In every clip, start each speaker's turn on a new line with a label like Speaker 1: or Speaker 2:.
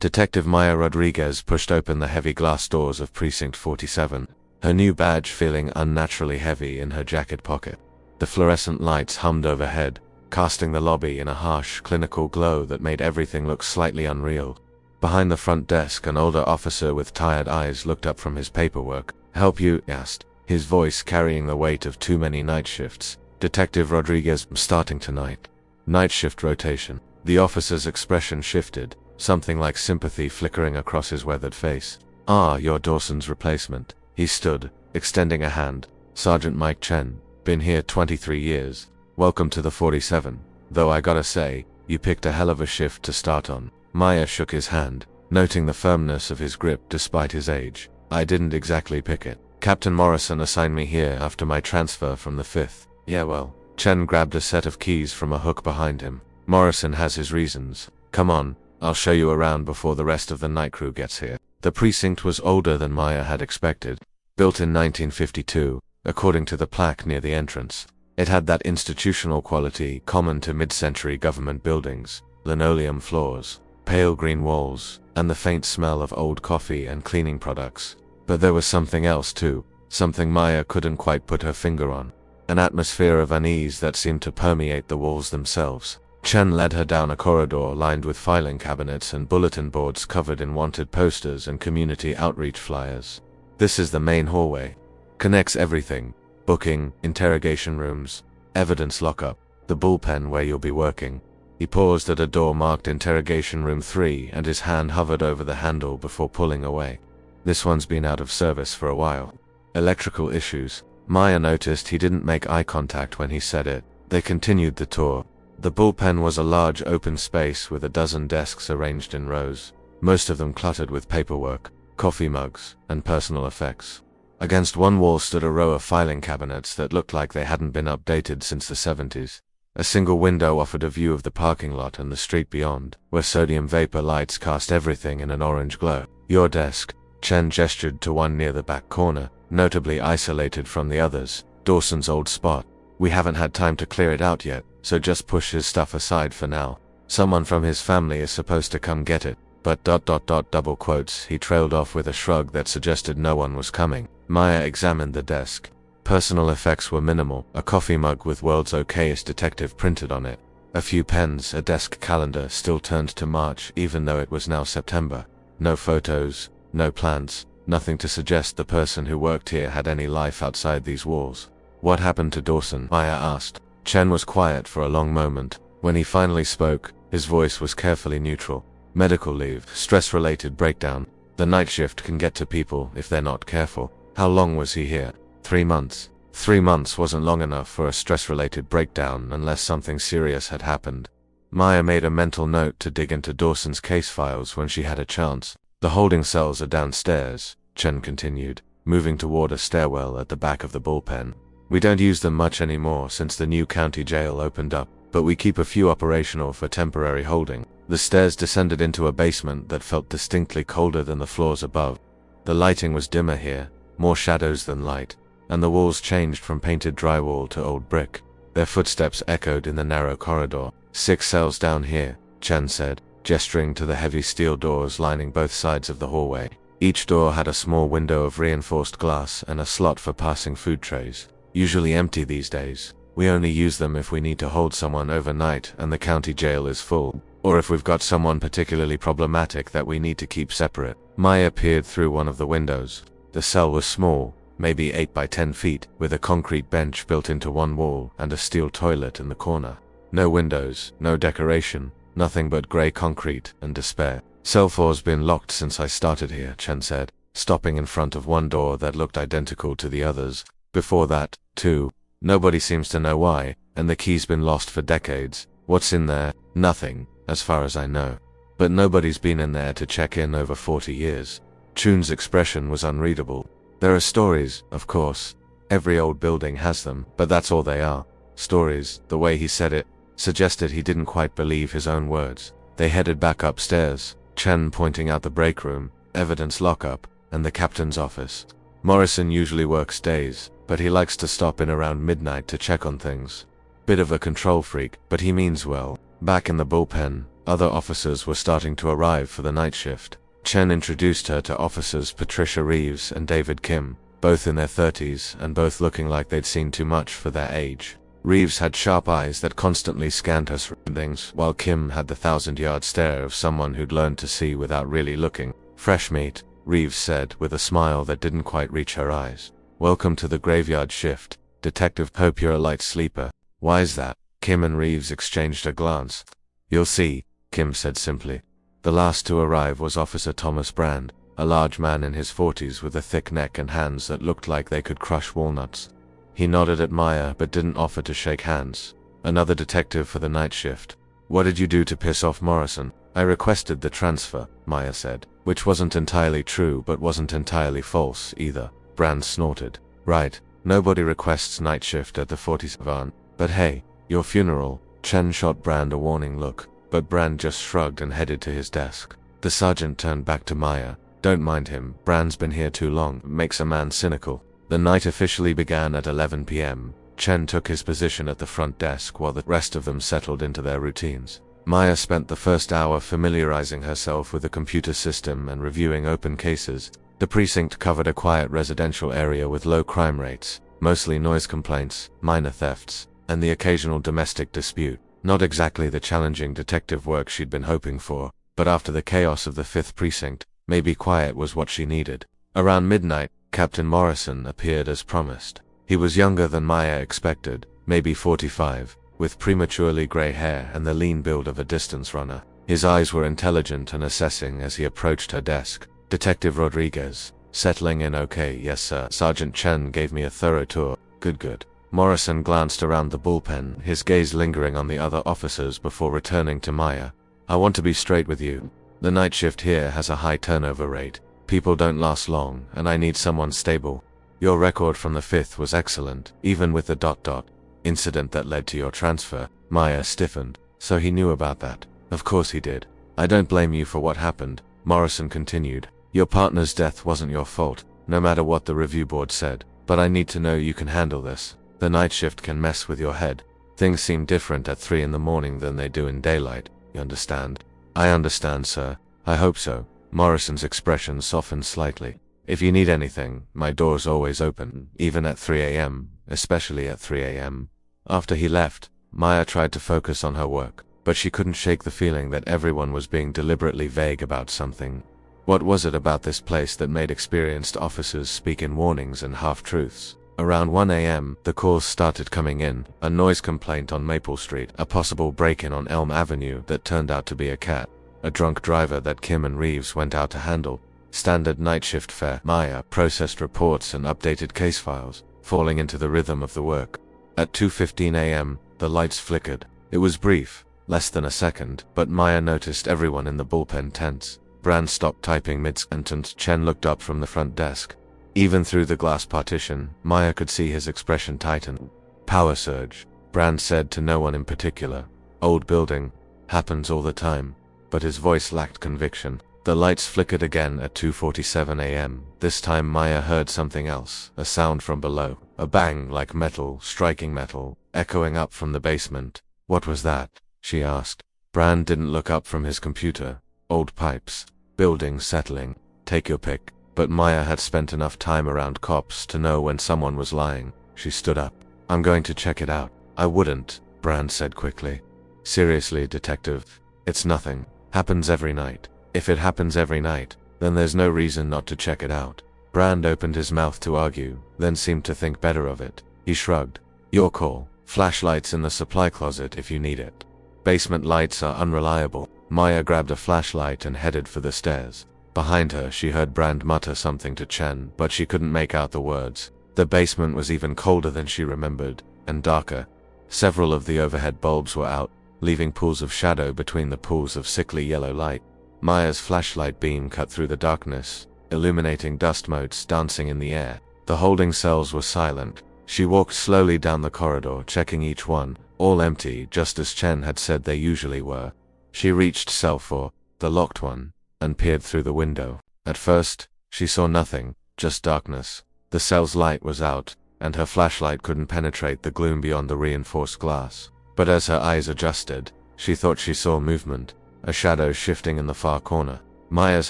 Speaker 1: Detective Maya Rodriguez pushed open the heavy glass doors of Precinct 47, her new badge feeling unnaturally heavy in her jacket pocket. The fluorescent lights hummed overhead, casting the lobby in a harsh, clinical glow that made everything look slightly unreal. Behind the front desk, an older officer with tired eyes looked up from his paperwork. "Help you?" he asked, his voice carrying the weight of too many night shifts. Detective Rodriguez, starting tonight. Night shift rotation. The officer's expression shifted, something like sympathy flickering across his weathered face. "Ah, you're Dawson's replacement." He stood, extending a hand. "Sergeant Mike Chen. Been here 23 years. Welcome to the 47. Though I gotta say, you picked a hell of a shift to start on." Maya shook his hand, noting the firmness of his grip despite his age. "I didn't exactly pick it. Captain Morrison assigned me here after my transfer from the 5th. Yeah, well." Chen grabbed a set of keys from a hook behind him. "Morrison has his reasons. Come on, I'll show you around before the rest of the night crew gets here." The precinct was older than Maya had expected. Built in 1952, according to the plaque near the entrance. It had that institutional quality common to mid-century government buildings: linoleum floors, pale green walls, and the faint smell of old coffee and cleaning products. But there was something else too, something Maya couldn't quite put her finger on. An atmosphere of unease that seemed to permeate the walls themselves. Chen led her down a corridor lined with filing cabinets and bulletin boards covered in wanted posters and community outreach flyers. "This is the main hallway. Connects everything. Booking, interrogation rooms, evidence lockup, the bullpen where you'll be working." He paused at a door marked Interrogation Room 3 and his hand hovered over the handle before pulling away. "This one's been out of service for a while. Electrical issues." Maya noticed he didn't make eye contact when he said it. They continued the tour. The bullpen was a large open space with a dozen desks arranged in rows, most of them cluttered with paperwork, coffee mugs, and personal effects. Against one wall stood a row of filing cabinets that looked like they hadn't been updated since the 70s. A single window offered a view of the parking lot and the street beyond, where sodium vapor lights cast everything in an orange glow. "Your desk." Chen gestured to one near the back corner, notably isolated from the others. "Dawson's old spot. We haven't had time to clear it out yet, so just push his stuff aside for now. Someone from his family is supposed to come get it, but ... double quotes." He trailed off with a shrug that suggested no one was coming. Maya examined the desk. Personal effects were minimal, a coffee mug with "World's Okayest Detective" printed on it. A few pens, a desk calendar still turned to March even though it was now September. No photos, no plants, nothing to suggest the person who worked here had any life outside these walls. "What happened to Dawson?" Maya asked. Chen was quiet for a long moment. When he finally spoke, his voice was carefully neutral. "Medical leave, stress-related breakdown. The night shift can get to people if they're not careful." "How long was he here?" 3 months. 3 months wasn't long enough for a stress-related breakdown unless something serious had happened. Maya made a mental note to dig into Dawson's case files when she had a chance. "The holding cells are downstairs," Chen continued, moving toward a stairwell at the back of the bullpen. "We don't use them much anymore since the new county jail opened up, but we keep a few operational for temporary holding." The stairs descended into a basement that felt distinctly colder than the floors above. The lighting was dimmer here, more shadows than light, and the walls changed from painted drywall to old brick. Their footsteps echoed in the narrow corridor. "6 cells down here," Chen said, gesturing to the heavy steel doors lining both sides of the hallway. Each door had a small window of reinforced glass and a slot for passing food trays. "Usually empty these days. We only use them if we need to hold someone overnight and the county jail is full, or if we've got someone particularly problematic that we need to keep separate." Maya peered through one of the windows. The cell was small, maybe 8 by 10 feet, with a concrete bench built into one wall and a steel toilet in the corner. No windows, no decoration, nothing but gray concrete and despair. "Cell 4's been locked since I started here," Chen said, stopping in front of one door that looked identical to the others. "Before that, too. Nobody seems to know why, and the key's been lost for decades. What's in there? Nothing, as far as I know. But nobody's been in there to check in over 40 years. Chun's expression was unreadable. "There are stories, of course. Every old building has them, but that's all they are. Stories." The way he said it suggested he didn't quite believe his own words. They headed back upstairs, Chen pointing out the break room, evidence lockup, and the captain's office. "Morrison usually works days, but he likes to stop in around midnight to check on things. Bit of a control freak, but he means well." Back in the bullpen, Other officers were starting to arrive for the night shift. Chen introduced her to officers Patricia Reeves and David Kim, both in their 30s and both looking like they'd seen too much for their age. Reeves had sharp eyes that constantly scanned her surroundings, while Kim had the 1,000-yard stare of someone who'd learned to see without really looking. "Fresh meat," Reeves said with a smile that didn't quite reach her eyes. "Welcome to the graveyard shift, Detective. Hope you're a light sleeper." "Why's that?" Kim and Reeves exchanged a glance. "You'll see," Kim said simply. The last to arrive was Officer Thomas Brand, a large man in his 40s with a thick neck and hands that looked like they could crush walnuts. He nodded at Maya but didn't offer to shake hands. "Another detective for the night shift. What did you do to piss off Morrison?" "I requested the transfer," Maya said, which wasn't entirely true but wasn't entirely false either. Brand snorted. "Right, nobody requests night shift at the 47. But hey, your funeral." Chen shot Brand a warning look, but Brand just shrugged and headed to his desk. The sergeant turned back to Maya. "Don't mind him, Brand's been here too long, makes a man cynical." The night officially began at 11 p.m. Chen took his position at the front desk while the rest of them settled into their routines. Maya spent the first hour familiarizing herself with the computer system and reviewing open cases. The precinct covered a quiet residential area with low crime rates, mostly noise complaints, minor thefts, and the occasional domestic dispute. Not exactly the challenging detective work she'd been hoping for, but after the chaos of the 5th precinct, maybe quiet was what she needed. Around midnight, Captain Morrison appeared as promised. He was younger than Maya expected, maybe 45, with prematurely gray hair and the lean build of a distance runner. His eyes were intelligent and assessing as he approached her desk. "Detective Rodriguez, settling in okay?" "Yes, sir. Sergeant Chen gave me a thorough tour." Good. Morrison glanced around the bullpen, his gaze lingering on the other officers before returning to Maya. "I want to be straight with you. The night shift here has a high turnover rate. People don't last long, and I need someone stable. Your record from the 5th was excellent, even with the ... incident that led to your transfer." Maya stiffened. "So he knew about that?" "Of course he did. I don't blame you for what happened," Morrison continued. "Your partner's death wasn't your fault, no matter what the review board said. But I need to know you can handle this. The night shift can mess with your head. Things seem different at 3 in the morning than they do in daylight, you understand?" "I understand, sir. I hope so." Morrison's expression softened slightly. "If you need anything, my door's always open, even at 3 a.m., especially at 3 a.m. After he left, Maya tried to focus on her work, but she couldn't shake the feeling that everyone was being deliberately vague about something. What was it about this place that made experienced officers speak in warnings and half-truths? Around 1 a.m., the calls started coming in. A noise complaint on Maple Street, a possible break-in on Elm Avenue that turned out to be a cat, a drunk driver that Kim and Reeves went out to handle. Standard night shift fare. Maya processed reports and updated case files, falling into the rhythm of the work. At 2:15 a.m., the lights flickered. It was brief, less than a second, but Maya noticed everyone in the bullpen tense. Brand stopped typing mid-sentence. Chen looked up from the front desk. Even through the glass partition, Maya could see his expression tighten. "Power surge," Brand said to no one in particular. "Old building. Happens all the time." But his voice lacked conviction. The lights flickered again at 2:47 a.m. This time Maya heard something else, a sound from below. A bang like metal striking metal, echoing up from the basement. "What was that?" she asked. Brand didn't look up from his computer. Old pipes. Building settling. Take your pick. But Maya had spent enough time around cops to know when someone was lying. She stood up. "I'm going to check it out." "I wouldn't," Brand said quickly. "Seriously, detective. It's nothing. Happens every night. If it happens every night, then there's no reason not to check it out." Brand opened his mouth to argue, then seemed to think better of it. He shrugged. "Your call. Flashlights in the supply closet if you need it. Basement lights are unreliable." Maya grabbed a flashlight and headed for the stairs. Behind her, she heard Brand mutter something to Chen, but she couldn't make out the words. The basement was even colder than she remembered, and darker. Several of the overhead bulbs were out, leaving pools of shadow between the pools of sickly yellow light. Maya's flashlight beam cut through the darkness, illuminating dust motes dancing in the air. The holding cells were silent. She walked slowly down the corridor, checking each one, all empty, just as Chen had said they usually were. She reached cell 4, the locked one, and peered through the window. At first, she saw nothing, just darkness. The cell's light was out, and her flashlight couldn't penetrate the gloom beyond the reinforced glass. But as her eyes adjusted, she thought she saw movement. a shadow shifting in the far corner. Maya's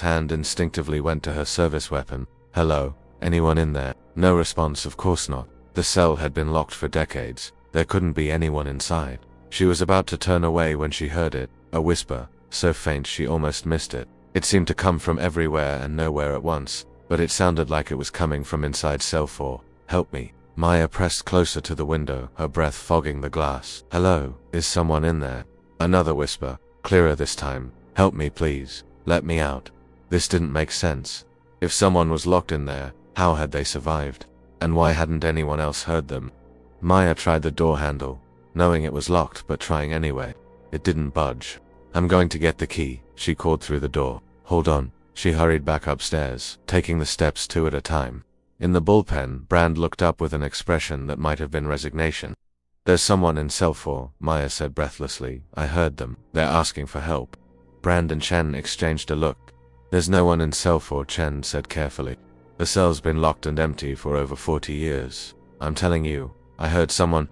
Speaker 1: hand instinctively went to her service weapon. Hello? Anyone in there? No response, of course not. The cell had been locked for decades. There couldn't be anyone inside. She was about to turn away when she heard it, a whisper, so faint she almost missed it. It seemed to come from everywhere and nowhere at once, but it sounded like it was coming from inside cell 4. Help me. Maya pressed closer to the window, her breath fogging the glass. Hello? Is someone in there? Another whisper, clearer this time. Help me, please. Let me out. This didn't make sense. If someone was locked in there, how had they survived? And why hadn't anyone else heard them? Maya tried the door handle, knowing it was locked but trying anyway. It didn't budge. I'm going to get the key, she called through the door. Hold on. She hurried back upstairs, taking the steps 2 at a time. In the bullpen, Brand looked up with an expression that might have been resignation. There's someone in cell 4, Maya said breathlessly. I heard them. They're asking for help. Brand and Chen exchanged a look. There's no one in cell 4, Chen said carefully. The cell's been locked and empty for over 40 years. I'm telling you, I heard someone.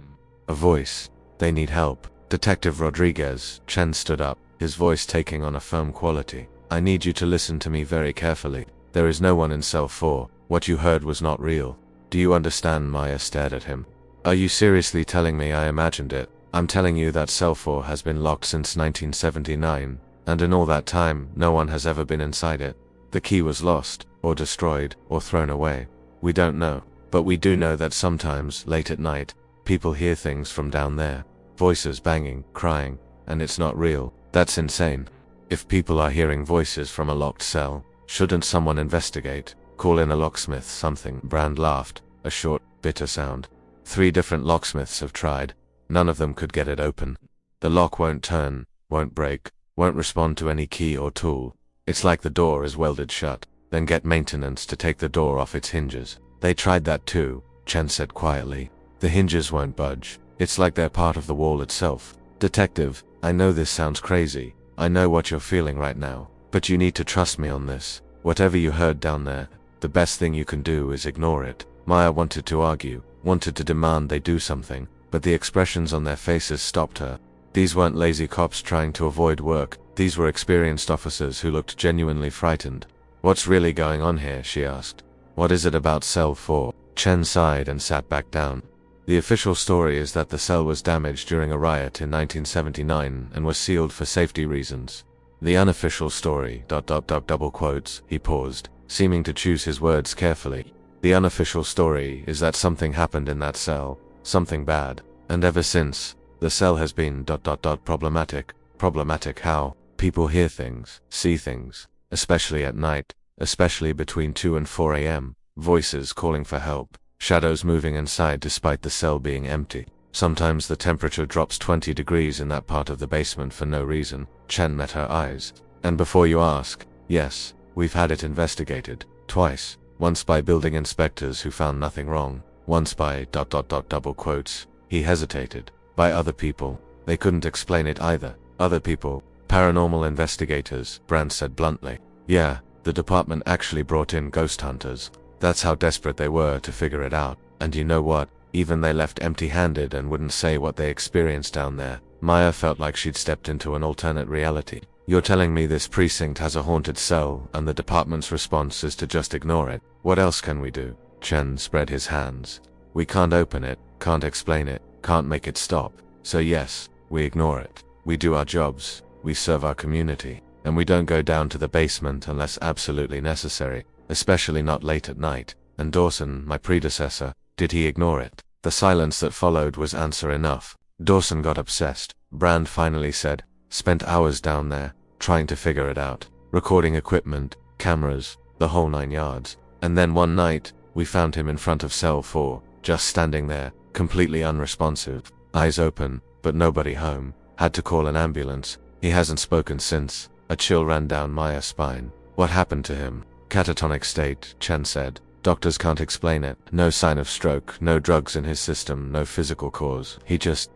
Speaker 1: A voice. They need help. Detective Rodriguez. Chen stood up, his voice taking on a firm quality. I need you to listen to me very carefully. There is no one in cell 4. What you heard was not real. Do you understand? Maya stared at him. Are you seriously telling me I imagined it? I'm telling you that cell 4 has been locked since 1979, and in all that time, no one has ever been inside it. The key was lost, or destroyed, or thrown away. We don't know, but we do know that sometimes, late at night, people hear things from down there. Voices banging, crying, and it's not real. That's insane. If people are hearing voices from a locked cell, shouldn't someone investigate? Call in a locksmith, something. Brand laughed, a short, bitter sound. 3 different locksmiths have tried. None of them could get it open. The lock won't turn, won't break, won't respond to any key or tool. It's like the door is welded shut. Then get maintenance to take the door off its hinges. They tried that too, Chen said quietly. The hinges won't budge. It's like they're part of the wall itself. Detective, I know this sounds crazy. I know what you're feeling right now, but you need to trust me on this. Whatever you heard down there, the best thing you can do is ignore it. Maya wanted to argue, wanted to demand they do something, but the expressions on their faces stopped her. These weren't lazy cops trying to avoid work. These were experienced officers who looked genuinely frightened. What's really going on here? She asked. What is it about cell 4? Chen sighed and sat back down. The official story is that the cell was damaged during a riot in 1979 and was sealed for safety reasons. The unofficial story, ... double quotes, he paused, seeming to choose his words carefully. The unofficial story is that something happened in that cell, something bad, and ever since, the cell has been ... problematic. Problematic how? People hear things, see things, especially at night, especially between 2 and 4 a.m., voices calling for help. Shadows moving inside despite the cell being empty. Sometimes the temperature drops 20 degrees in that part of the basement for no reason. Chen met her eyes. And before you ask, yes, we've had it investigated. Twice. Once by building inspectors who found nothing wrong. Once by ... double quotes. He hesitated. By other people. They couldn't explain it either. Other people. Paranormal investigators, Brand said bluntly. Yeah, the department actually brought in ghost hunters. That's how desperate they were to figure it out. And you know what? Even they left empty-handed and wouldn't say what they experienced down there. Maya felt like she'd stepped into an alternate reality. You're telling me this precinct has a haunted cell, and the department's response is to just ignore it? What else can we do? Chen spread his hands. We can't open it, can't explain it, can't make it stop. So yes, we ignore it. We do our jobs, we serve our community, and we don't go down to the basement unless absolutely necessary. Especially not late at night. And Dawson, my predecessor, did he ignore it? The silence that followed was answer enough. Dawson got obsessed, Brand finally said. Spent hours down there, trying to figure it out. Recording equipment, cameras, the whole 9 yards. And then one night, we found him in front of cell 4, just standing there, completely unresponsive. Eyes open, but nobody home. Had to call an ambulance. He hasn't spoken since. A chill ran down Maya's spine. What happened to him? Catatonic state, Chen said. Doctors can't explain it. No sign of stroke, no drugs in his system, no physical cause. He just ...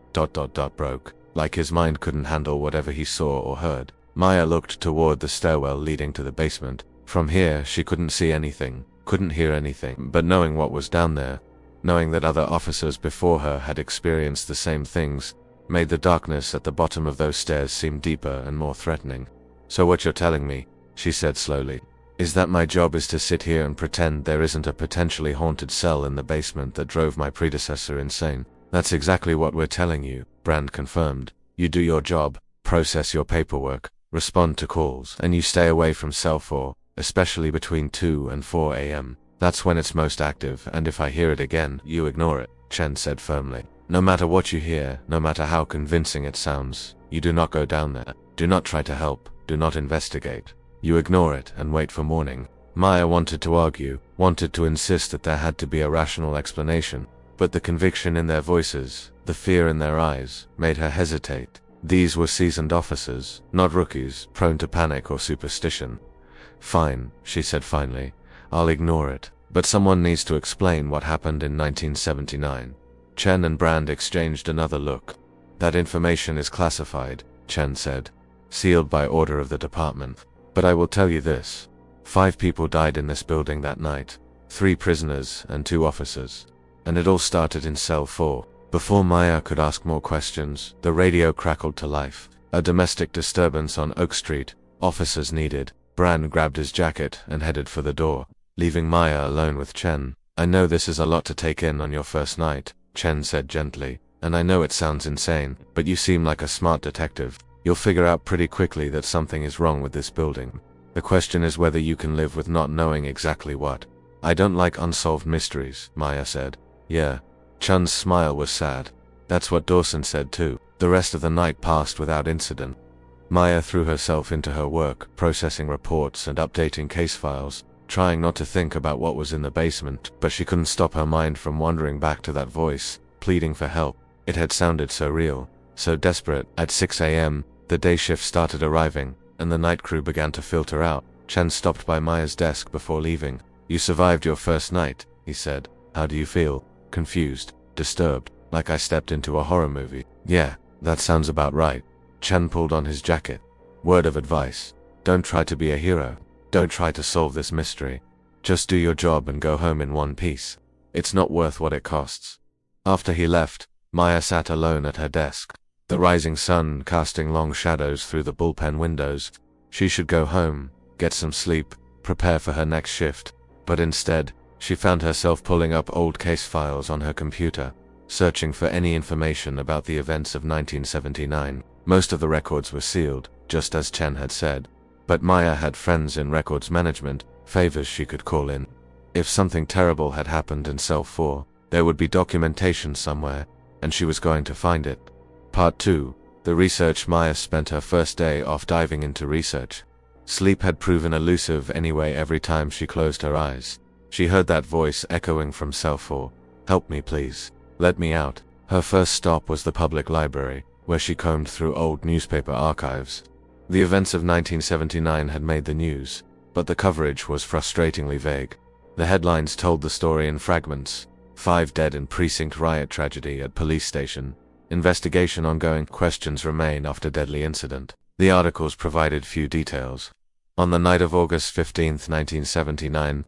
Speaker 1: broke. Like his mind couldn't handle whatever he saw or heard. Maya looked toward the stairwell leading to the basement. From here, she couldn't see anything, couldn't hear anything, but knowing what was down there, knowing that other officers before her had experienced the same things, made the darkness at the bottom of those stairs seem deeper and more threatening. "So what you're telling me," she said slowly, "is that my job is to sit here and pretend there isn't a potentially haunted cell in the basement that drove my predecessor insane?" "That's exactly what we're telling you," Brand confirmed. "You do your job, process your paperwork, respond to calls, and you stay away from cell 4, especially between 2 and 4 a.m. That's when it's most active, and if I hear it again, you ignore it," Chen said firmly. "No matter what you hear, no matter how convincing it sounds, you do not go down there. Do not try to help, do not investigate. You ignore it and wait for morning." Maya wanted to argue, wanted to insist that there had to be a rational explanation, but the conviction in their voices, the fear in their eyes, made her hesitate. These were seasoned officers, not rookies, prone to panic or superstition. "Fine," she said finally. "I'll ignore it. But someone needs to explain what happened in 1979. Chen and Brand exchanged another look. "That information is classified," Chen said. "Sealed by order of the department. But I will tell you this. 5 people died in this building that night. 3 prisoners and 2 officers. And it all started in cell 4. Before Maya could ask more questions, the radio crackled to life. "A domestic disturbance on Oak Street. Officers needed." Brand grabbed his jacket and headed for the door, leaving Maya alone with Chen. "I know this is a lot to take in on your first night," Chen said gently, "and I know it sounds insane, but you seem like a smart detective. You'll figure out pretty quickly that something is wrong with this building. The question is whether you can live with not knowing exactly what." "I don't like unsolved mysteries," Maya said. "Yeah." Chen's smile was sad. "That's what Dawson said too." The rest of the night passed without incident. Maya threw herself into her work, processing reports and updating case files, trying not to think about what was in the basement, but she couldn't stop her mind from wandering back to that voice, pleading for help. It had sounded so real, so desperate. At 6 a.m., the day shift started arriving, and the night crew began to filter out. Chen stopped by Maya's desk before leaving. "You survived your first night," he said. "How do you feel?" "Confused, disturbed, like I stepped into a horror movie." "Yeah, that sounds about right." Chen pulled on his jacket. "Word of advice. Don't try to be a hero. Don't try to solve this mystery. Just do your job and go home in one piece. It's not worth what it costs." After he left, Maya sat alone at her desk, the rising sun casting long shadows through the bullpen windows. She should go home, get some sleep, prepare for her next shift, but instead, she found herself pulling up old case files on her computer, searching for any information about the events of 1979. Most of the records were sealed, just as Chen had said, but Maya had friends in records management, favors she could call in. If something terrible had happened in cell 4, there would be documentation somewhere, and she was going to find it. Part 2. The research. Maya spent her first day off diving into research. Sleep had proven elusive anyway. Every time she closed her eyes, she heard that voice echoing from cell 4. "Help me please. Let me out." Her first stop was the public library, where she combed through old newspaper archives. The events of 1979 had made the news, but the coverage was frustratingly vague. The headlines told the story in fragments. 5 dead in Precinct riot tragedy at police station. Investigation ongoing. Questions remain after deadly incident. The articles provided few details. On the night of August 15, 1979,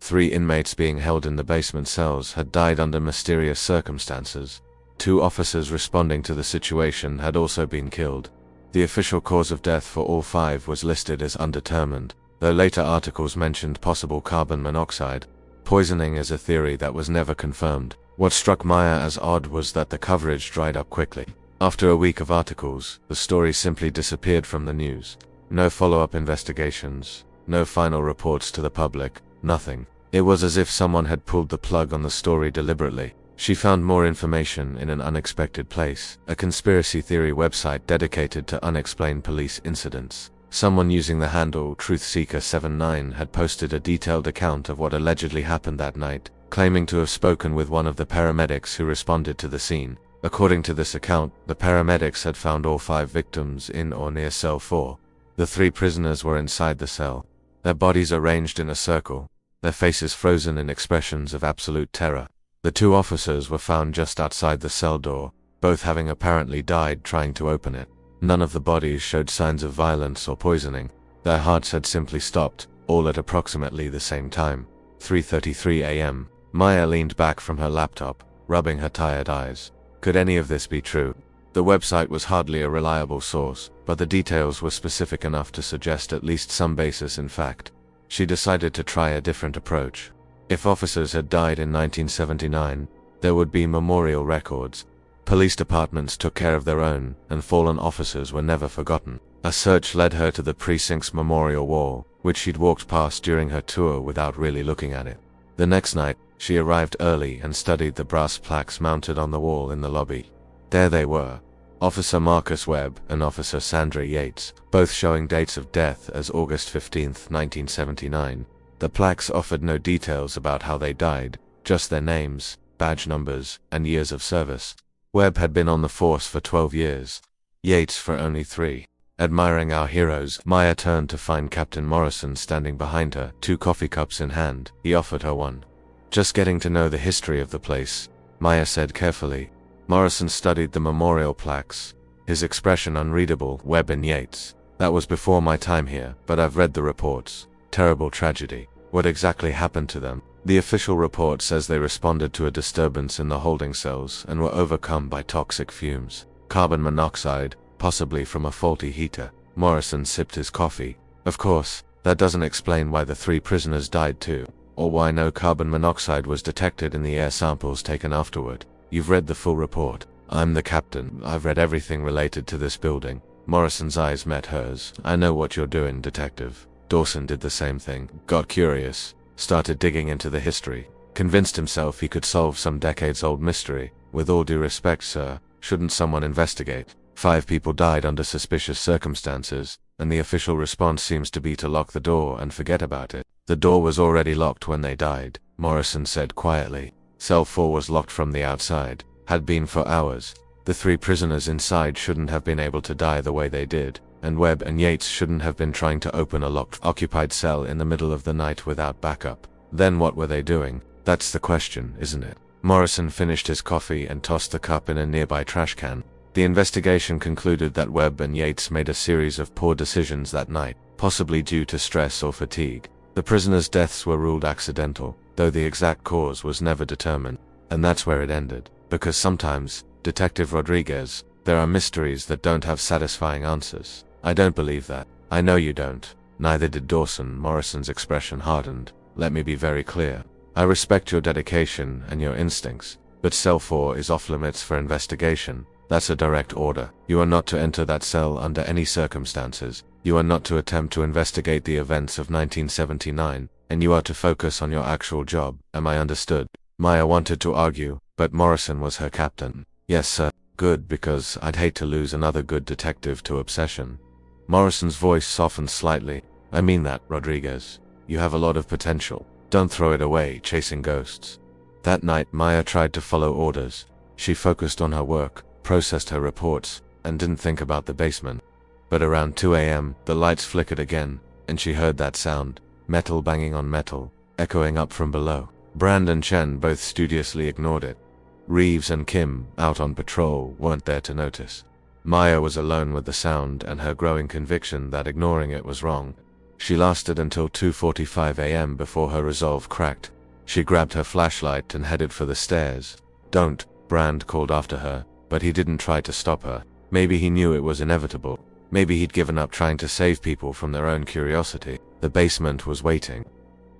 Speaker 1: 3 inmates being held in the basement cells had died under mysterious circumstances. 2 officers responding to the situation had also been killed. The official cause of death for all 5 was listed as undetermined, though later articles mentioned possible carbon monoxide poisoning as a theory that was never confirmed. What struck Maya as odd was that the coverage dried up quickly. After a week of articles, the story simply disappeared from the news. No follow-up investigations, no final reports to the public, nothing. It was as if someone had pulled the plug on the story deliberately. She found more information in an unexpected place, a conspiracy theory website dedicated to unexplained police incidents. Someone using the handle TruthSeeker79 had posted a detailed account of what allegedly happened that night, claiming to have spoken with one of the paramedics who responded to the scene. According to this account, the paramedics had found all 5 victims in or near cell 4. The 3 prisoners were inside the cell, their bodies arranged in a circle, their faces frozen in expressions of absolute terror. The 2 officers were found just outside the cell door, both having apparently died trying to open it. None of the bodies showed signs of violence or poisoning. Their hearts had simply stopped, all at approximately the same time. 3:33 a.m. Maya leaned back from her laptop, rubbing her tired eyes. Could any of this be true? The website was hardly a reliable source, but the details were specific enough to suggest at least some basis in fact. She decided to try a different approach. If officers had died in 1979, there would be memorial records. Police departments took care of their own, and fallen officers were never forgotten. A search led her to the precinct's memorial wall, which she'd walked past during her tour without really looking at it. The next night, she arrived early and studied the brass plaques mounted on the wall in the lobby. There they were. Officer Marcus Webb and Officer Sandra Yates, both showing dates of death as August 15, 1979. The plaques offered no details about how they died, just their names, badge numbers, and years of service. Webb had been on the force for 12 years. Yates for only 3. Admiring our heroes, Maya turned to find Captain Morrison standing behind her, 2 coffee cups in hand. He offered her one. Just getting to know the history of the place, Maya said carefully. Morrison studied the memorial plaques, his expression unreadable. Webb and Yates. That was before my time here, but I've read the reports. Terrible tragedy. What exactly happened to them? The official report says they responded to a disturbance in the holding cells and were overcome by toxic fumes. Carbon monoxide, possibly from a faulty heater. Morrison sipped his coffee. Of course, that doesn't explain why the 3 prisoners died too, or why no carbon monoxide was detected in the air samples taken afterward. You've read the full report. I'm the captain. I've read everything related to this building. Morrison's eyes met hers. I know what you're doing, detective. Dawson did the same thing. Got curious. Started digging into the history. Convinced himself he could solve some decades-old mystery. With all due respect, sir, shouldn't someone investigate? 5 people died under suspicious circumstances, and the official response seems to be to lock the door and forget about it. The door was already locked when they died, Morrison said quietly. Cell 4 was locked from the outside. Had been for hours. The 3 prisoners inside shouldn't have been able to die the way they did, and Webb and Yates shouldn't have been trying to open a locked, occupied cell in the middle of the night without backup. Then what were they doing? That's the question, isn't it? Morrison finished his coffee and tossed the cup in a nearby trash can. The investigation concluded that Webb and Yates made a series of poor decisions that night, possibly due to stress or fatigue. The prisoners' deaths were ruled accidental, though the exact cause was never determined. And that's where it ended. Because sometimes, Detective Rodriguez, there are mysteries that don't have satisfying answers. I don't believe that. I know you don't. Neither did Dawson. Morrison's expression hardened. Let me be very clear. I respect your dedication and your instincts, but Cell 4 is off limits for investigation. That's a direct order. You are not to enter that cell under any circumstances. You are not to attempt to investigate the events of 1979, and you are to focus on your actual job. Am I understood? Maya wanted to argue, but Morrison was her captain. Yes, sir. Good, because I'd hate to lose another good detective to obsession. Morrison's voice softened slightly. I mean that, Rodriguez. You have a lot of potential. Don't throw it away chasing ghosts. That night, Maya tried to follow orders. She focused on her work, processed her reports, and didn't think about the basement. But around 2 a.m., the lights flickered again, and she heard that sound, metal banging on metal, echoing up from below. Brand and Chen both studiously ignored it. Reeves and Kim, out on patrol, weren't there to notice. Maya was alone with the sound and her growing conviction that ignoring it was wrong. She lasted until 2:45 a.m. before her resolve cracked. She grabbed her flashlight and headed for the stairs. Don't, Brand called after her, but he didn't try to stop her. Maybe he knew it was inevitable. Maybe he'd given up trying to save people from their own curiosity. The basement was waiting.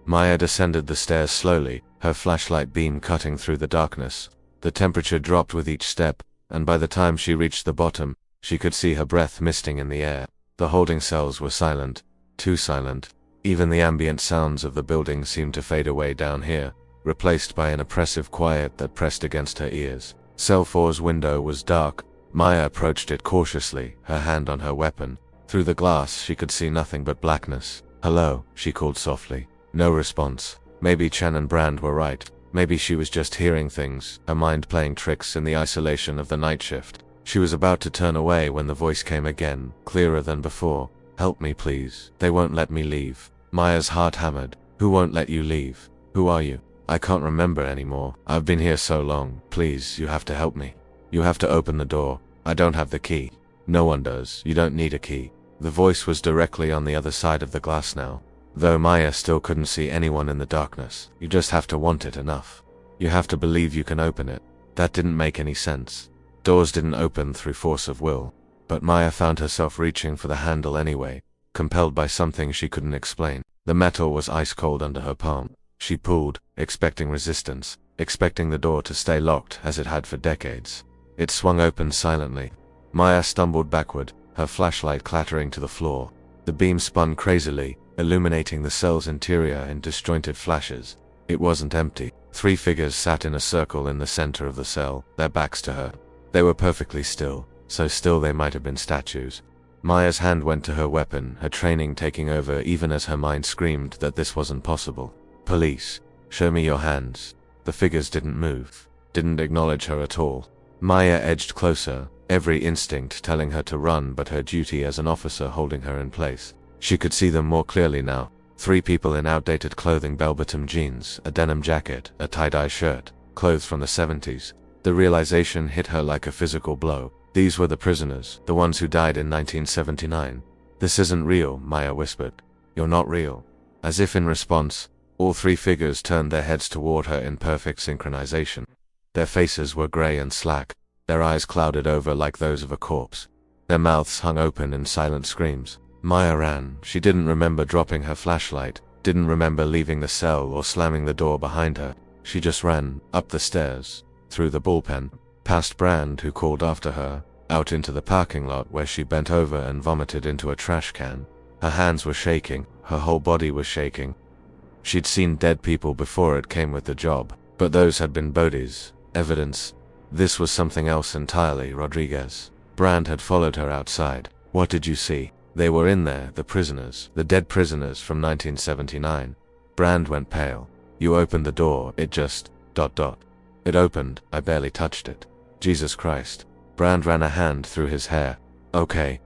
Speaker 1: Maya descended the stairs slowly, her flashlight beam cutting through the darkness. The temperature dropped with each step, and by the time she reached the bottom, she could see her breath misting in the air. The holding cells were silent. Too silent. Even the ambient sounds of the building seemed to fade away down here, replaced by an oppressive quiet that pressed against her ears. Cell 4's window was dark. Maya approached it cautiously, her hand on her weapon. Through the glass she could see nothing but blackness. Hello, she called softly. No response. Maybe Chen and Brand were right. Maybe she was just hearing things, her mind playing tricks in the isolation of the night shift. She was about to turn away when the voice came again, clearer than before. Help me, please. They won't let me leave. Maya's heart hammered. Who won't let you leave? Who are you? I can't remember anymore. I've been here so long. Please, you have to help me. You have to open the door. I don't have the key. No one does. You don't need a key. The voice was directly on the other side of the glass now. Though Maya still couldn't see anyone in the darkness. You just have to want it enough. You have to believe you can open it. That didn't make any sense. Doors didn't open through force of will, but Maya found herself reaching for the handle anyway, compelled by something she couldn't explain. The metal was ice cold under her palm. She pulled, expecting resistance, expecting the door to stay locked as it had for decades. It swung open silently. Maya stumbled backward, her flashlight clattering to the floor. The beam spun crazily, illuminating the cell's interior in disjointed flashes. It wasn't empty. 3 figures sat in a circle in the center of the cell, their backs to her. They were perfectly still, so still they might have been statues. Maya's hand went to her weapon, her training taking over even as her mind screamed that this wasn't possible. Police, show me your hands. The figures didn't move, didn't acknowledge her at all. Maya edged closer, every instinct telling her to run but her duty as an officer holding her in place. She could see them more clearly now. 3 people in outdated clothing, bell-bottom jeans, a denim jacket, a tie-dye shirt, clothes from the 70s. The realization hit her like a physical blow. These were the prisoners, the ones who died in 1979. This isn't real, Maya whispered. You're not real. As if in response, all 3 figures turned their heads toward her in perfect synchronization. Their faces were gray and slack, their eyes clouded over like those of a corpse. Their mouths hung open in silent screams. Maya ran. She didn't remember dropping her flashlight, didn't remember leaving the cell or slamming the door behind her. She just ran, up the stairs, through the bullpen, past Brand who called after her, out into the parking lot where she bent over and vomited into a trash can. Her hands were shaking, her whole body was shaking. She'd seen dead people before it came with the job, but those had been bodies, evidence. This was something else entirely. Rodriguez. Brand had followed her outside. What did you see? They were in there, the prisoners, the dead prisoners from 1979. Brand went pale. You opened the door, it just... ... It opened, I barely touched it. Jesus Christ. Brand ran a hand through his hair. Okay,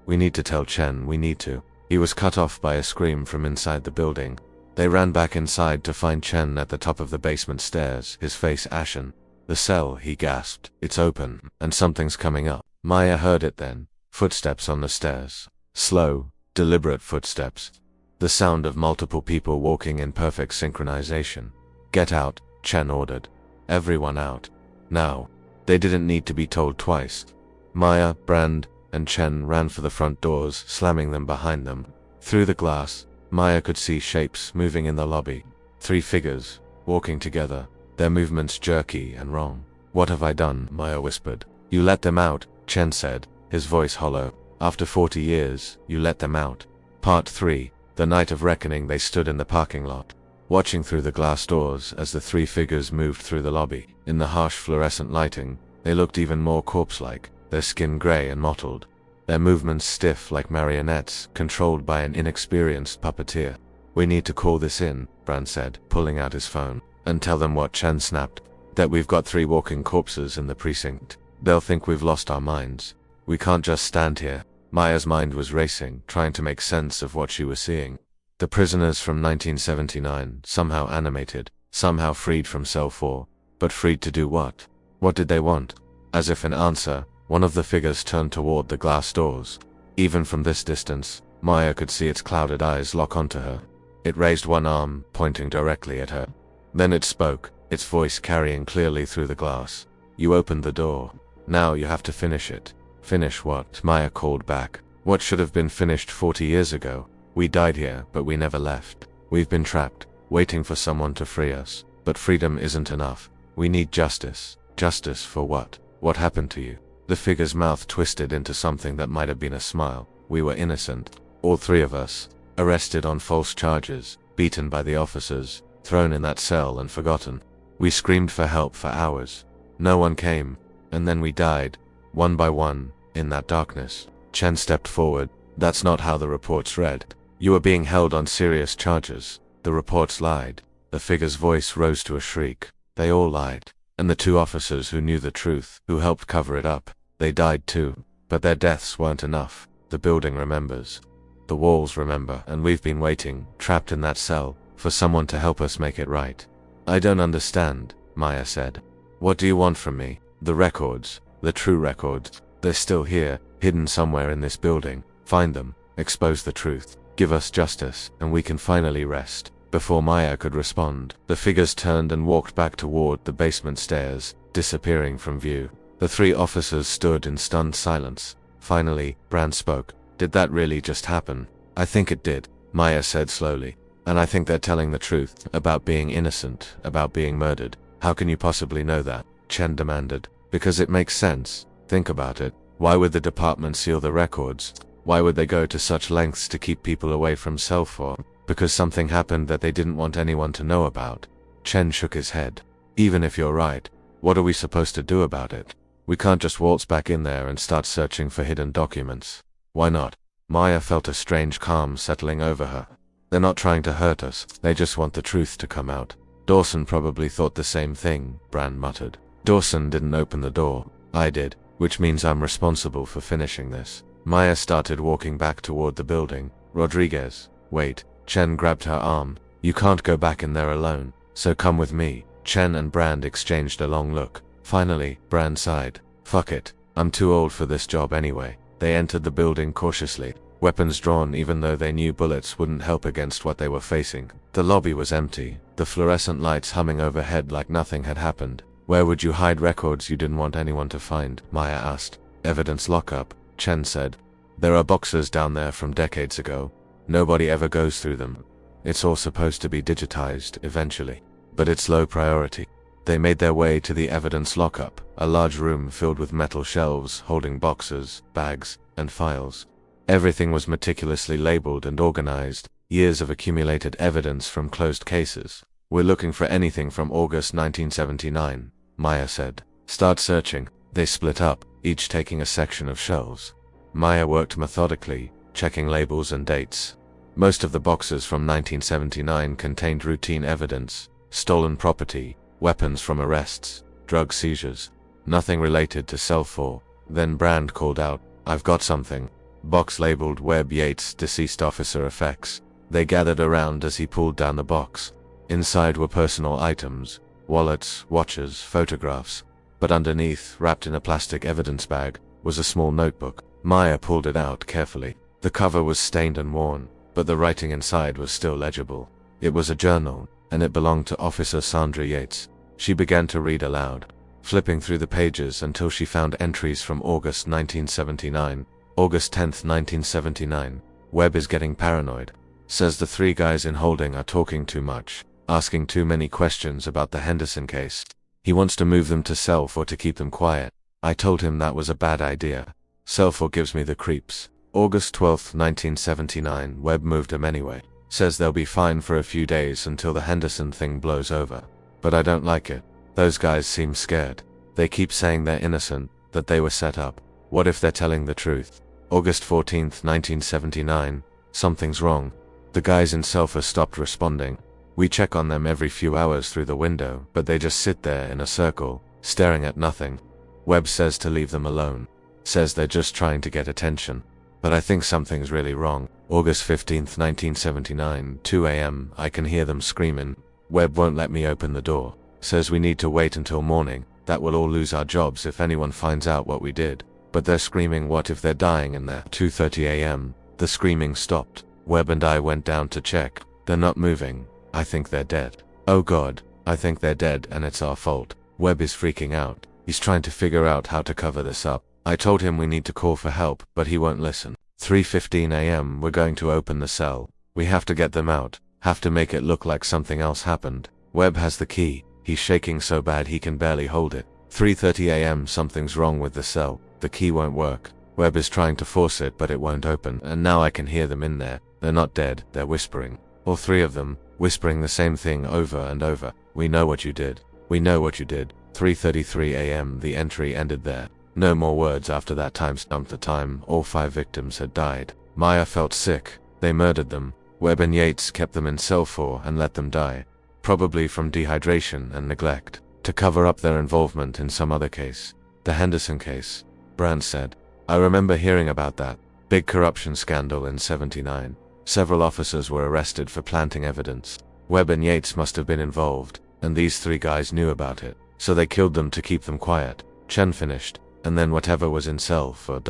Speaker 1: we need to tell Chen, we need to. He was cut off by a scream from inside the building. They ran back inside to find Chen at the top of the basement stairs, his face ashen. The cell, he gasped. It's open, and something's coming up. Maya heard it then. Footsteps on the stairs. Slow, deliberate footsteps. The sound of multiple people walking in perfect synchronization. Get out, Chen ordered. Everyone out. Now. They didn't need to be told twice. Maya, Brand, and Chen ran for the front doors, slamming them behind them. Through the glass, Maya could see shapes moving in the lobby. 3 figures, walking together, their movements jerky and wrong. What have I done? Maya whispered. You let them out, Chen said, his voice hollow. After 40 years, you let them out. Part 3. The night of reckoning. They stood in the parking lot, watching through the glass doors as the 3 figures moved through the lobby. In the harsh fluorescent lighting, they looked even more corpse-like, their skin gray and mottled, their movements stiff like marionettes controlled by an inexperienced puppeteer. We need to call this in, Brand said, pulling out his phone, and tell them what. Chen snapped. That we've got 3 walking corpses in the precinct. They'll think we've lost our minds. We can't just stand here. Maya's mind was racing, trying to make sense of what she was seeing. The prisoners from 1979, somehow animated, somehow freed from cell 4. But freed to do what? What did they want? As if in answer, one of the figures turned toward the glass doors. Even from this distance, Maya could see its clouded eyes lock onto her. It raised one arm, pointing directly at her. Then it spoke, its voice carrying clearly through the glass. You opened the door. Now you have to finish it. Finish what? Maya called back. What should have been finished 40 years ago? We died here, but we never left. We've been trapped, waiting for someone to free us. But freedom isn't enough. We need justice. Justice for what? What happened to you? The figure's mouth twisted into something that might have been a smile. We were innocent. All 3 of us. Arrested on false charges, beaten by the officers, thrown in that cell and forgotten. We screamed for help for hours. No one came. And then we died, one by one, in that darkness. Chen stepped forward. That's not how the reports read. You were being held on serious charges. The reports lied. The figure's voice rose to a shriek. They all lied. And the 2 officers who knew the truth, who helped cover it up, they died too. But their deaths weren't enough. The building remembers. The walls remember, and we've been waiting, trapped in that cell, for someone to help us make it right. I don't understand, Maya said. What do you want from me? The records, the true records. They're still here, hidden somewhere in this building. Find them, expose the truth, give us justice, and we can finally rest. Before Maya could respond, the figures turned and walked back toward the basement stairs, disappearing from view. The three officers stood in stunned silence. Finally, Brand spoke. "Did that really just happen?" "I think it did," Maya said slowly. "And I think they're telling the truth about being innocent, about being murdered." "How can you possibly know that?" Chen demanded. "Because it makes sense. Think about it. Why would the department seal the records? Why would they go to such lengths to keep people away from Selfor? Because something happened that they didn't want anyone to know about." Chen shook his head. "Even if you're right, what are we supposed to do about it? We can't just waltz back in there and start searching for hidden documents." "Why not?" Maya felt a strange calm settling over her. "They're not trying to hurt us, they just want the truth to come out." "Dawson probably thought the same thing," Brand muttered. "Dawson didn't open the door. I did, which means I'm responsible for finishing this." Maya started walking back toward the building. "Rodriguez, wait." Chen grabbed her arm. "You can't go back in there alone, so come with me." Chen and Brand exchanged a long look. Finally, Brand sighed. "Fuck it. I'm too old for this job anyway." They entered the building cautiously, weapons drawn even though they knew bullets wouldn't help against what they were facing. The lobby was empty, the fluorescent lights humming overhead like nothing had happened. "Where would you hide records you didn't want anyone to find?" Maya asked. "Evidence lockup," Chen said. "There are boxes down there from decades ago. Nobody ever goes through them. It's all supposed to be digitized eventually, but it's low priority." They made their way to the evidence lockup, a large room filled with metal shelves holding boxes, bags, and files. Everything was meticulously labeled and organized, years of accumulated evidence from closed cases. "We're looking for anything from August 1979, Maya said. "Start searching." They split up, each taking a section of shelves. Maya worked methodically, checking labels and dates. Most of the boxes from 1979 contained routine evidence, stolen property, weapons from arrests, drug seizures. Nothing related to Selfor. Then Brand called out, "I've got something." Box labeled Webb Yates Deceased Officer Effects. They gathered around as he pulled down the box. Inside were personal items, wallets, watches, photographs. But underneath, wrapped in a plastic evidence bag, was a small notebook. Maya pulled it out carefully. The cover was stained and worn, but the writing inside was still legible. It was a journal, and it belonged to Officer Sandra Yates. She began to read aloud, flipping through the pages until she found entries from August 1979. August 10th, 1979. "Webb is getting paranoid. Says the three guys in holding are talking too much, asking too many questions about the Henderson case. He wants to move them to Selfor to keep them quiet. I told him that was a bad idea. Selfor gives me the creeps." August 12th, 1979. "Webb moved them anyway. Says they'll be fine for a few days until the Henderson thing blows over. But I don't like it. Those guys seem scared. They keep saying they're innocent, that they were set up. What if they're telling the truth?" August 14th, 1979. "Something's wrong. The guys in Selfor stopped responding. We check on them every few hours through the window, but they just sit there in a circle, staring at nothing. Webb says to leave them alone. Says they're just trying to get attention. But I think something's really wrong." August 15th, 1979, 2 a.m. "I can hear them screaming. Webb won't let me open the door. Says we need to wait until morning, that we'll all lose our jobs if anyone finds out what we did. But they're screaming what if they're dying in there." 2:30 a.m. The screaming stopped. Webb and I went down to check. They're not moving. I think they're dead. "Oh God, I think they're dead and it's our fault." Webb is freaking out. He's trying to figure out how to cover this up. I told him we need to call for help, but he won't listen. 3:15 a.m. We're going to open the cell. We have to get them out. Have to make it look like something else happened. Webb has the key. He's shaking so bad he can barely hold it. 3:30 a.m. Something's wrong with the cell. The key won't work. Webb is trying to force it, but it won't open, and now I can hear them in there. They're not dead, they're whispering. All three of them, whispering the same thing over and over. "We know what you did. We know what you did." 3:33 a.m. The entry ended there. No more words after that. Time stamped the time. All 5 victims had died. Maya felt sick. They murdered them. Webb and Yates kept them in Selfor and let them die. Probably from dehydration and neglect. To cover up their involvement in some other case. The Henderson case, Brand said. "I remember hearing about that. Big corruption scandal in '79. Several officers were arrested for planting evidence. Webb and Yates must have been involved, and these 3 guys knew about it. So they killed them to keep them quiet." Chen finished. "And then whatever was in Selfor ...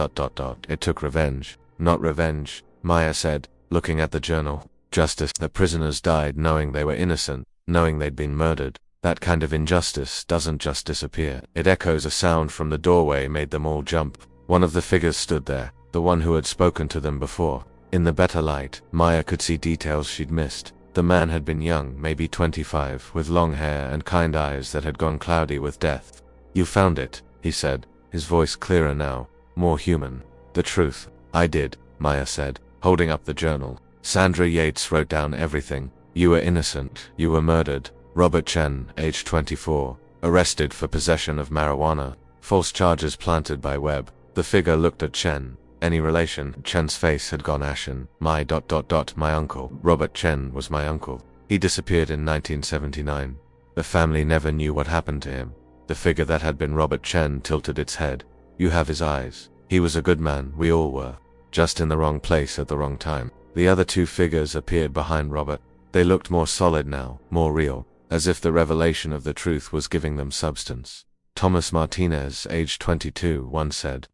Speaker 1: It took revenge." "Not revenge," Maya said, looking at the journal. "Justice. The prisoners died knowing they were innocent, knowing they'd been murdered. That kind of injustice doesn't just disappear. It echoes. A sound from the doorway made them all jump. One of the figures stood there, the one who had spoken to them before. In the better light, Maya could see details she'd missed. The man had been young, maybe 25, with long hair and kind eyes that had gone cloudy with death. "You found it," he said, his voice clearer now, more human. "The truth." "I did," Maya said, holding up the journal. "Sandra Yates wrote down everything. You were innocent. You were murdered. Robert Chen, age 24, arrested for possession of marijuana. False charges planted by Webb." The figure looked at Chen. "Any relation?" Chen's face had gone ashen. My uncle. Robert Chen was my uncle. He disappeared in 1979. The family never knew what happened to him. The figure that had been Robert Chen tilted its head. "You have his eyes. He was a good man, we all were. Just in the wrong place at the wrong time." The other two figures appeared behind Robert. They looked more solid now, more real, as if the revelation of the truth was giving them substance. "Thomas Martinez, age 22, one said.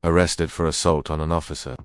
Speaker 1: Arrested for assault on an officer.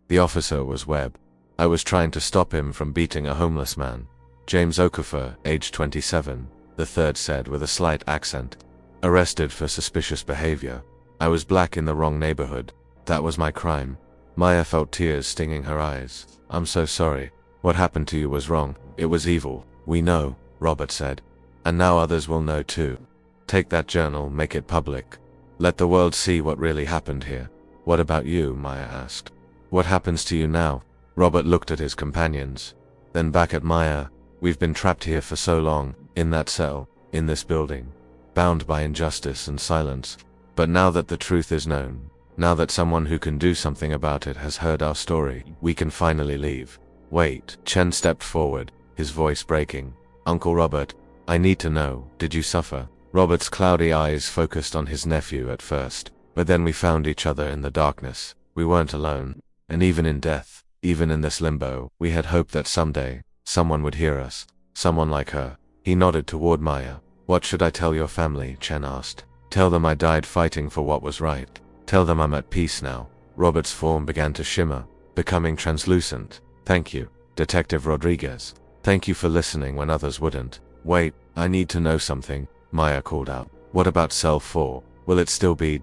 Speaker 1: The officer was Webb. I was trying to stop him from beating a homeless man." "James Okafor, age 27, the third said with a slight accent. Arrested for suspicious behavior. I was black in the wrong neighborhood. That was my crime." Maya felt tears stinging her eyes. "I'm so sorry. What happened to you was wrong. It was evil. We know," Robert said. "And now others will know too. Take that journal, make it public. Let the world see what really happened here." "What about you?" Maya asked. "What happens to you now?" Robert looked at his companions, then back at Maya. "We've been trapped here for so long, in that cell, in this building, bound by injustice and silence. But now that the truth is known, now that someone who can do something about it has heard our story, we can finally leave." "Wait." Chen stepped forward, his voice breaking. "Uncle Robert, I need to know, did you suffer?" Robert's cloudy eyes focused on his nephew at first. "But then we found each other in the darkness. We weren't alone. And even in death, even in this limbo, we had hoped that someday, someone would hear us. Someone like her." He nodded toward Maya. "What should I tell your family?" Chen asked. "Tell them I died fighting for what was right. Tell them I'm at peace now." Robert's form began to shimmer, becoming translucent. "Thank you, Detective Rodriguez. Thank you for listening when others wouldn't." "Wait, I need to know something," Maya called out. "What about Cell 4? Will it still be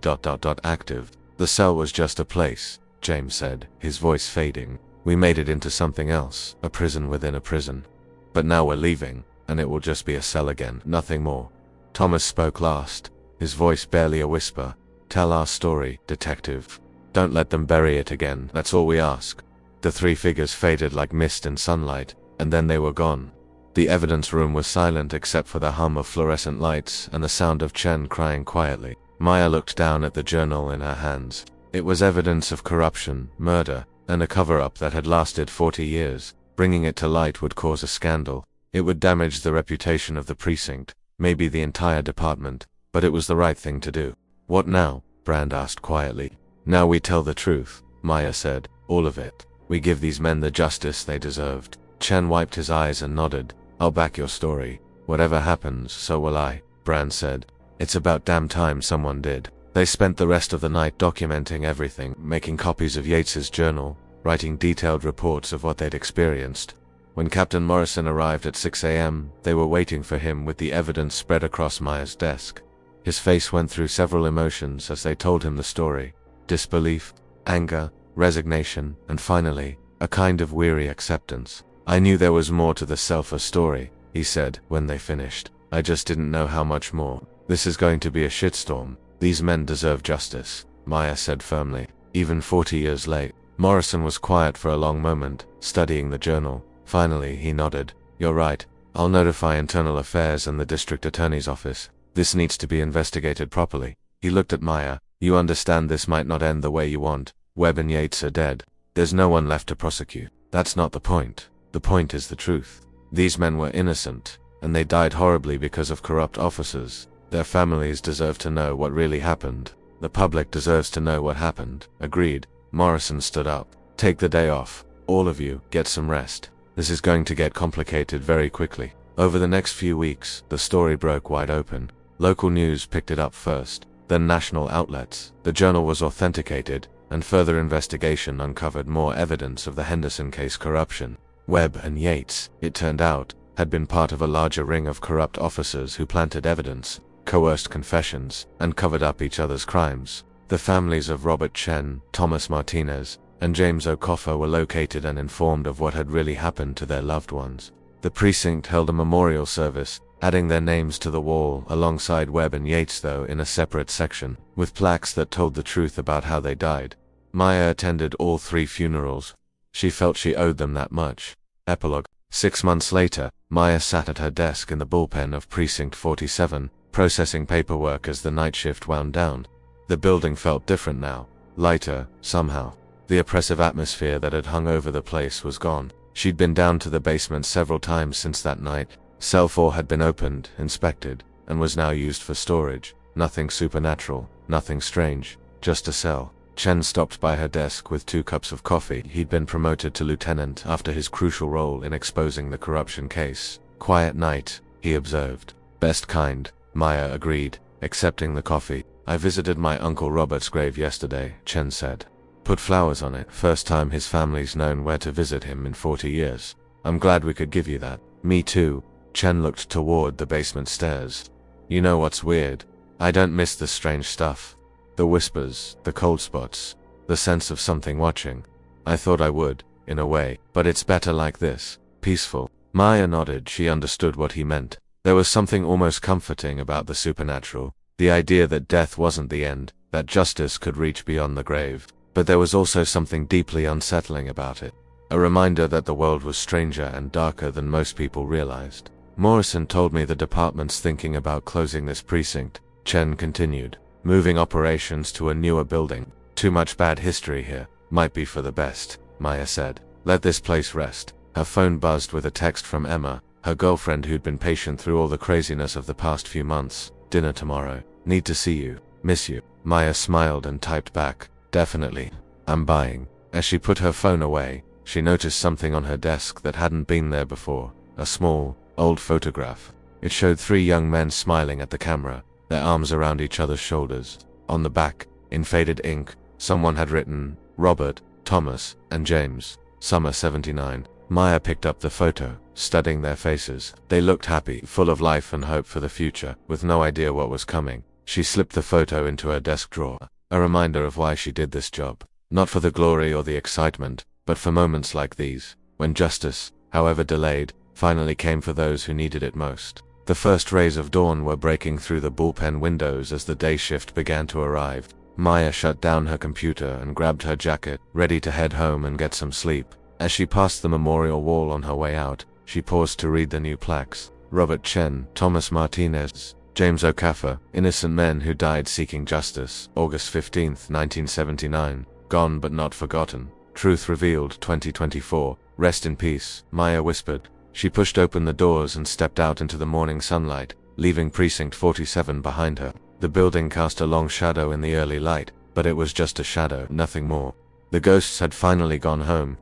Speaker 1: active?" "The cell was just a place," James said, his voice fading. "We made it into something else, a prison within a prison. But now we're leaving, and it will just be a cell again, nothing more." Thomas spoke last, his voice barely a whisper. "Tell our story, Detective. Don't let them bury it again, that's all we ask." The three figures faded like mist in sunlight, and then they were gone. The evidence room was silent except for the hum of fluorescent lights and the sound of Chen crying quietly. Maya looked down at the journal in her hands. It was evidence of corruption, murder, and a cover-up that had lasted 40 years. Bringing it to light would cause a scandal. It would damage the reputation of the precinct, maybe the entire department, but it was the right thing to do. "What now?" Brand asked quietly. "Now we tell the truth," Maya said. "All of it. We give these men the justice they deserved." Chen wiped his eyes and nodded. "I'll back your story. Whatever happens, so will I," Brand said. "It's about damn time someone did." They spent the rest of the night documenting everything, making copies of Yates's journal, writing detailed reports of what they'd experienced. When Captain Morrison arrived at 6 a.m., they were waiting for him with the evidence spread across Maya's desk. His face went through several emotions as they told him the story. Disbelief, anger, resignation, and finally, a kind of weary acceptance. "I knew there was more to the Selfa story," he said when they finished. "I just didn't know how much more. This is going to be a shitstorm. These men deserve justice," Maya said firmly, even 40 years late. Morrison was quiet for a long moment, studying the journal. Finally, he nodded. "You're right. I'll notify Internal Affairs and the District Attorney's Office. This needs to be investigated properly." He looked at Maya. "You understand this might not end the way you want. Webb and Yates are dead. There's no one left to prosecute. That's not the point. The point is the truth. These men were innocent, and they died horribly because of corrupt officers. Their families deserve to know what really happened. The public deserves to know what happened." "Agreed." Morrison stood up. "Take the day off. All of you, get some rest. This is going to get complicated very quickly." Over the next few weeks, the story broke wide open. Local news picked it up first, then national outlets. The journal was authenticated, and further investigation uncovered more evidence of the Henderson case corruption. Webb and Yates, it turned out, had been part of a larger ring of corrupt officers who planted evidence, coerced confessions, and covered up each other's crimes. The families of Robert Chen, Thomas Martinez, and James Okafor were located and informed of what had really happened to their loved ones. The precinct held a memorial service, adding their names to the wall alongside Webb and Yates, though in a separate section, with plaques that told the truth about how they died. Maya attended all 3 funerals. She felt she owed them that much. Epilogue. 6 months later, Maya sat at her desk in the bullpen of Precinct 47, processing paperwork as the night shift wound down. The building felt different now, lighter, somehow. The oppressive atmosphere that had hung over the place was gone. She'd been down to the basement several times since that night. Cell 4 had been opened, inspected, and was now used for storage. Nothing supernatural, nothing strange, just a cell. Chen stopped by her desk with 2 cups of coffee. He'd been promoted to lieutenant after his crucial role in exposing the corruption case. Quiet night, he observed. Best kind, Maya agreed, accepting the coffee. I visited my Uncle Robert's grave yesterday, Chen said. Put flowers on it. First time his family's known where to visit him in 40 years. I'm glad we could give you that. Me too. Chen looked toward the basement stairs. You know what's weird? I don't miss the strange stuff. The whispers, the cold spots, the sense of something watching. I thought I would, in a way, but it's better like this, peaceful. Maya nodded. She understood what he meant. There was something almost comforting about the supernatural, the idea that death wasn't the end, that justice could reach beyond the grave. But there was also something deeply unsettling about it, a reminder that the world was stranger and darker than most people realized. Morrison told me the department's thinking about closing this precinct, Chen continued. Moving operations to a newer building. Too much bad history here. Might be for the best, Maya said. Let this place rest. Her phone buzzed with a text from Emma, her girlfriend who'd been patient through all the craziness of the past few months. Dinner tomorrow. Need to see you. Miss you. Maya smiled and typed back. Definitely. I'm buying. As she put her phone away, she noticed something on her desk that hadn't been there before. A small, old photograph. It showed 3 young men smiling at the camera, their arms around each other's shoulders. On the back, in faded ink, someone had written, Robert, Thomas, and James, Summer 79. Maya picked up the photo, studying their faces. They looked happy, full of life and hope for the future, with no idea what was coming. She slipped the photo into her desk drawer, a reminder of why she did this job. Not for the glory or the excitement, but for moments like these, when justice, however delayed, finally came for those who needed it most. The first rays of dawn were breaking through the bullpen windows as the day shift began to arrive. Maya shut down her computer and grabbed her jacket, ready to head home and get some sleep. As she passed the memorial wall on her way out, she paused to read the new plaques. Robert Chen, Thomas Martinez, James Okafor, innocent men who died seeking justice, August 15, 1979. Gone but not forgotten. Truth revealed, 2024. Rest in peace, Maya whispered. She pushed open the doors and stepped out into the morning sunlight, leaving Precinct 47 behind her. The building cast a long shadow in the early light, but it was just a shadow, nothing more. The ghosts had finally gone home,